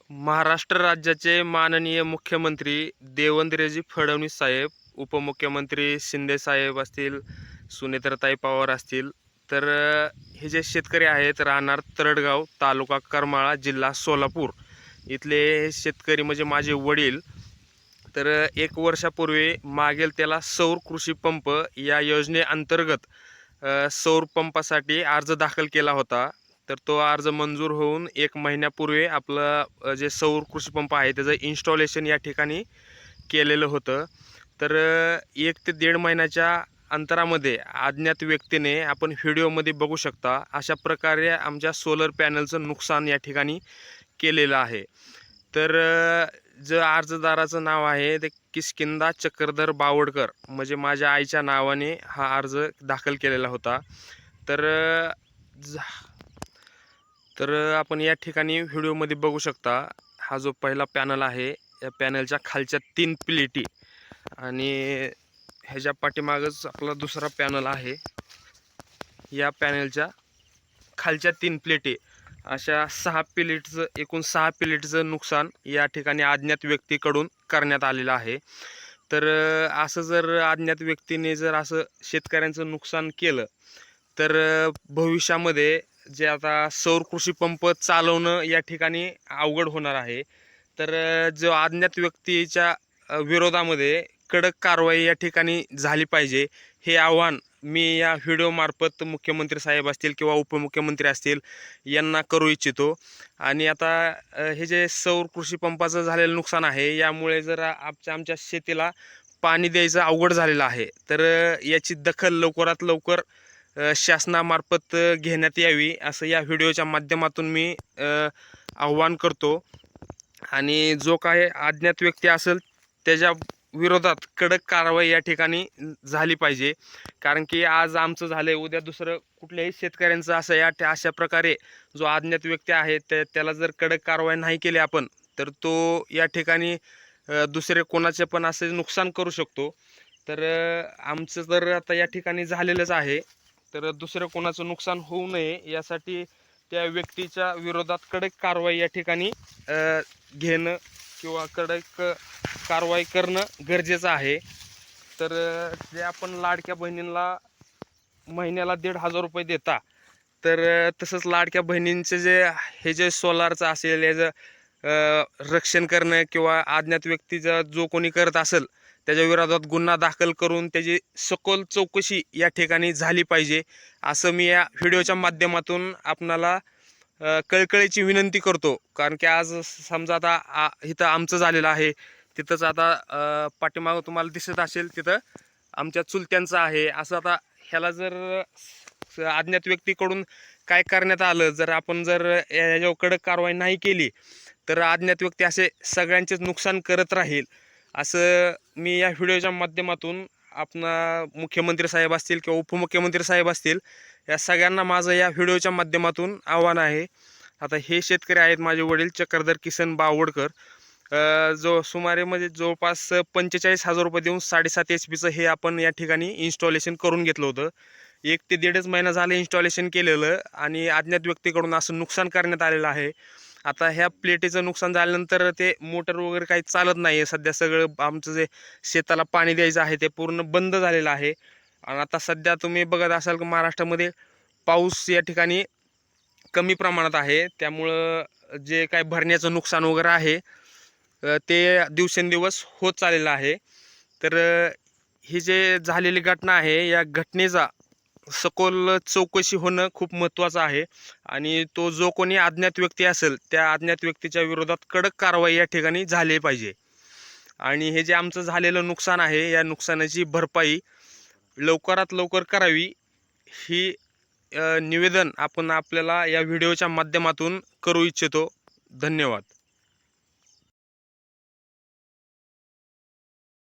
महाराष्ट्र राज्याचे माननीय मुख्यमंत्री देवेंद्रजी फडणवीस साहेब, उपमुख्यमंत्री शिंदे साहेब असतील, सुनेत्राताई पवार असतील, तर हे जे शेतकरी आहेत राहणार तरडगाव, तालुका करमाळा, जिल्हा सोलापूर इथले शेतकरी म्हणजे माझे वडील. तर 1 वर्षापूर्वी मागेल त्याला सौर कृषी पंप या योजनेअंतर्गत सौर पंपासाठी अर्ज दाखल केला होता. तर तो अर्ज मंजूर होऊन 1 महिन्यापूर्वी आपलं जे सौर कृषी पंप आहे त्याचं इन्स्टॉलेशन या ठिकाणी केलेलं होतं. तर 1 ते 1.5 महिन्याच्या अंतरामध्ये अज्ञात व्यक्तीने आपण व्हिडिओमध्ये बघू शकता अशा प्रकारे आमच्या सोलर पॅनलचं नुकसान या ठिकाणी केलेलं आहे. तर जे अर्जदाराचं नाव आहे ते किष्किंधा चक्रधर बावडकर, म्हणजे माझ्या आईच्या नावाने हा अर्ज दाखल केलेला होता. तर आपण या ठिकाणी व्हिडिओमध्ये बघू शकता, हा जो पहिला पॅनल आहे या पॅनलच्या खालच्या 3 प्लेटी आणि ह्याच्या पाठीमागच आपला दुसरा पॅनल आहे. या पॅनलच्या खालच्या 3 प्लेटी अशा 6 प्लेटचं एकूण 6 प्लेटचं नुकसान या ठिकाणी अज्ञात व्यक्तीकडून करण्यात आलेलं आहे. तर असं जर अज्ञात व्यक्तीने जर असं शेतकऱ्यांचं नुकसान केलं तर भविष्यामध्ये जे आता सौर कृषी पंप चालवणं या ठिकाणी अवघड होणार आहे. तर जो अज्ञात व्यक्तीच्या विरोधामध्ये कडक कारवाई या ठिकाणी झाली पाहिजे, हे आव्हान मी या व्हिडिओमार्फत मुख्यमंत्री साहेब असतील किंवा उपमुख्यमंत्री असतील यांना करू इच्छितो. आणि आता हे जे सौर कृषी पंपाचं झालेलं नुकसान आहे यामुळे जर आमच्या शेतीला पाणी द्यायचं अवघड झालेलं आहे, तर याची दखल लवकरात लवकर शासनामार्फत घेण्यात यावी असं या व्हिडिओच्या माध्यमातून मी आव्हान करतो. आणि जो काय अज्ञात व्यक्ती असेल त्याच्या विरोधात कडक कारवाई या ठिकाणी झाली पाहिजे. कारण की आज आमचं झालं आहे, उद्या दुसरं कुठल्याही शेतकऱ्यांचं असं अशा प्रकारे जो अज्ञात व्यक्ती आहे त्याला जर कडक कारवाई नाही केली आपण, तर तो या ठिकाणी दुसरे कोणाचे पण असे नुकसान करू शकतो. तर आमचं तर आता या ठिकाणी झालेलंच आहे, तर दुसरं कोणाचं नुकसान होऊ नये यासाठी त्या व्यक्तीच्या विरोधात कडक कारवाई या ठिकाणी घेणं किंवा कडक कारवाई करणं गरजेचं आहे. तर जे आपण लाडक्या बहिणींना महिन्याला 1,500 रुपये देता, तर तसंच लाडक्या बहिणींचे जे सोलारचं असेल याचं रक्षण करणं किंवा अज्ञात व्यक्तीचा जो कोणी करत असेल त्याच्या विरोधात गुन्हा दाखल करून त्याची सखोल चौकशी या ठिकाणी झाली पाहिजे असं मी या व्हिडिओच्या माध्यमातून आपणाला कळकळीची विनंती करतो. कारण की आज समजा आता इथं आमचं झालेलं आहे, तिथंच आता पाठीमागं तुम्हाला दिसत असेल तिथं आमच्या चुलत्यांचं आहे. असं आता ह्याला जर अज्ञात व्यक्तीकडून काय करण्यात आलं, जर आपण जर याच्यावर कडक कारवाई नाही केली तर अज्ञात व्यक्ती असे सगळ्यांचेच नुकसान करत राहील असं मी या व्हिडिओच्या माध्यमातून मुख्यमंत्री साहेब असतील किंवा उपमुख्यमंत्री साहेब असतील या सगळ्यांना माझं या व्हिडिओच्या माध्यमातून आव्हान आहे. आता हे शेतकरी आहेत माझे वडील चक्रधर किसन बावडकर, जो सुमारे म्हणजे जवळपास 45,000 रुपये देऊन 7.5 HP हे आपण या ठिकाणी इन्स्टॉलेशन करून घेतलं होतं. 1 ते 1.5 महिना झालं इन्स्टॉलेशन केलेलं आणि अज्ञात व्यक्तीकडून असं नुकसान करण्यात आलेलं आहे. आता ह्या प्लेटीचं नुकसान झाल्यानंतर ते मोटर वगैरे काही चालत नाही आहे. सध्या सगळं आमचं जे शेताला पाणी द्यायचं आहे ते पूर्ण बंद झालेलं आहे. आणि आता सध्या तुम्ही बघत असाल की महाराष्ट्रामध्ये पाऊस या ठिकाणी कमी प्रमाणात आहे, त्यामुळं जे काय भरण्याचं नुकसान वगैरे आहे ते दिवसेंदिवस होत चाललेलं आहे. तर ही जे झालेली घटना आहे या घटनेचा सखोल चौकशी होणं खूप महत्त्वाचं आहे. आणि तो जो कोणी अज्ञात व्यक्ती असेल त्या अज्ञात व्यक्तीच्या विरोधात कडक कारवाई या ठिकाणी झाली पाहिजे. आणि हे जे आमचं झालेलं नुकसान आहे या नुकसानाची भरपाई लवकरात लवकर करावी ही निवेदन आपल्याला या व्हिडिओच्या माध्यमातून करू इच्छितो. धन्यवाद.